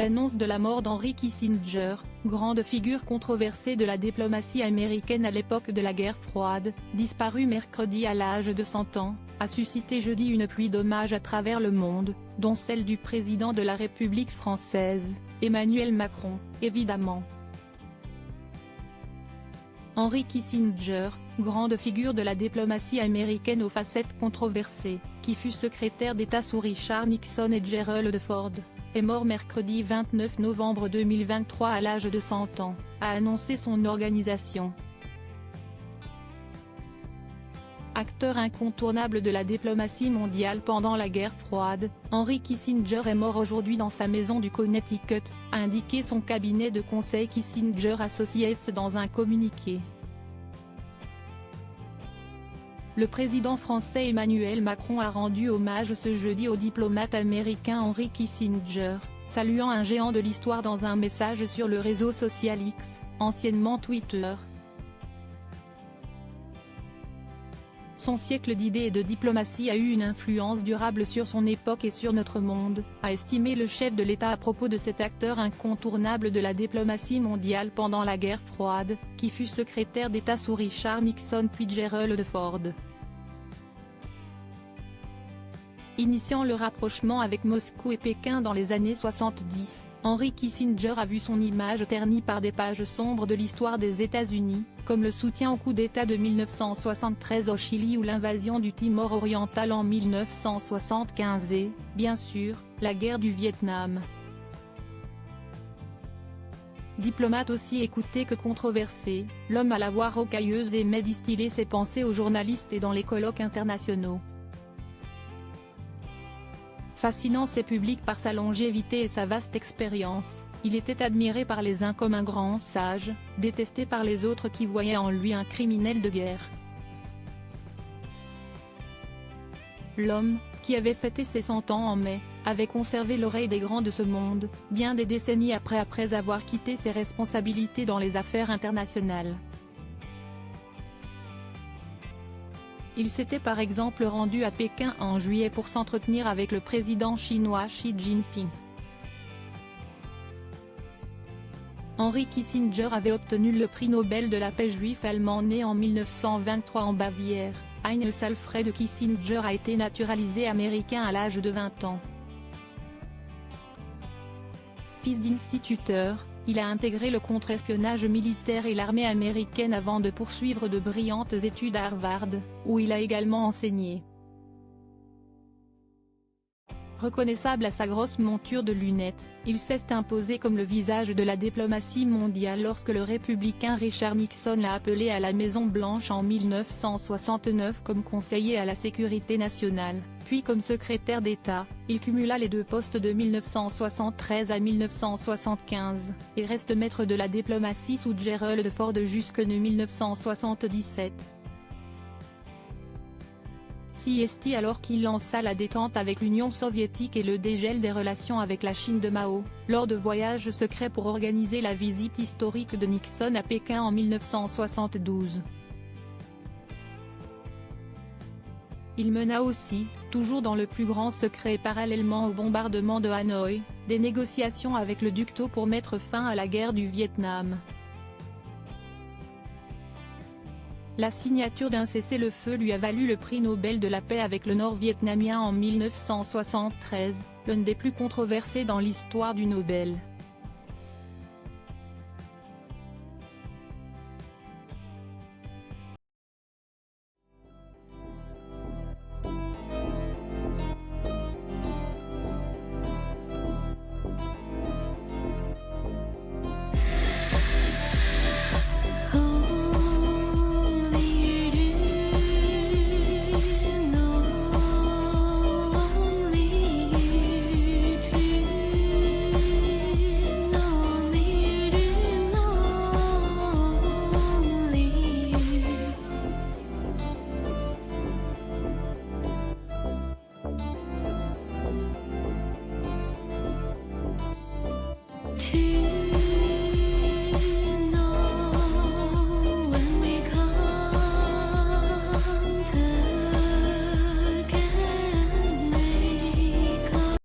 l'annonce de la mort d'Henry Kissinger, grande figure controversée de la diplomatie américaine à l'époque de la guerre froide, disparu mercredi à l'âge de 100 ans, a suscité jeudi une pluie d'hommages à travers le monde, dont celle du président de la République française, Emmanuel Macron, évidemment. Henry Kissinger, grande figure de la diplomatie américaine aux facettes controversées, qui fut secrétaire d'État sous Richard Nixon et Gerald Ford, est mort mercredi 29 novembre 2023 à l'âge de 100 ans, a annoncé son organisation. Acteur incontournable de la diplomatie mondiale pendant la guerre froide, Henry Kissinger est mort aujourd'hui dans sa maison du Connecticut, a indiqué son cabinet de conseil Kissinger Associates dans un communiqué. Le président français Emmanuel Macron a rendu hommage ce jeudi au diplomate américain Henry Kissinger, saluant un géant de l'histoire dans un message sur le réseau social X, anciennement Twitter. Son siècle d'idées et de diplomatie a eu une influence durable sur son époque et sur notre monde, a estimé le chef de l'État à propos de cet acteur incontournable de la diplomatie mondiale pendant la guerre froide, qui fut secrétaire d'État sous Richard Nixon puis Gerald Ford. Initiant le rapprochement avec Moscou et Pékin dans les années 70, Henry Kissinger a vu son image ternie par des pages sombres de l'histoire des États-Unis, comme le soutien au coup d'État de 1973 au Chili ou l'invasion du Timor oriental en 1975 et, bien sûr, la guerre du Vietnam. Diplomate aussi écouté que controversé, l'homme à la voix rocailleuse aimait distiller ses pensées aux journalistes et dans les colloques internationaux. Fascinant ses publics par sa longévité et sa vaste expérience, il était admiré par les uns comme un grand sage, détesté par les autres qui voyaient en lui un criminel de guerre. L'homme, qui avait fêté ses 100 ans en mai, avait conservé l'oreille des grands de ce monde, bien des décennies après avoir quitté ses responsabilités dans les affaires internationales. Il s'était par exemple rendu à Pékin en juillet pour s'entretenir avec le président chinois Xi Jinping. Henry Kissinger avait obtenu le prix Nobel de la paix juif allemand né en 1923 en Bavière. Heinz Alfred Kissinger a été naturalisé américain à l'âge de 20 ans. Fils d'instituteur, il a intégré le contre-espionnage militaire et l'armée américaine avant de poursuivre de brillantes études à Harvard, où il a également enseigné. Reconnaissable à sa grosse monture de lunettes, il s'est imposé comme le visage de la diplomatie mondiale lorsque le républicain Richard Nixon l'a appelé à la Maison-Blanche en 1969 comme conseiller à la sécurité nationale, puis comme secrétaire d'État. Il cumula les deux postes de 1973 à 1975, et reste maître de la diplomatie sous Gerald Ford jusqu'en 1977. CST alors qu'il lança la détente avec l'Union soviétique et le dégel des relations avec la Chine de Mao, lors de voyages secrets pour organiser la visite historique de Nixon à Pékin en 1972. Il mena aussi, toujours dans le plus grand secret et parallèlement au bombardement de Hanoï, des négociations avec le duc Tho pour mettre fin à la guerre du Vietnam. La signature d'un cessez-le-feu lui a valu le prix Nobel de la paix avec le Nord-Vietnamien en 1973, l'un des plus controversés dans l'histoire du Nobel.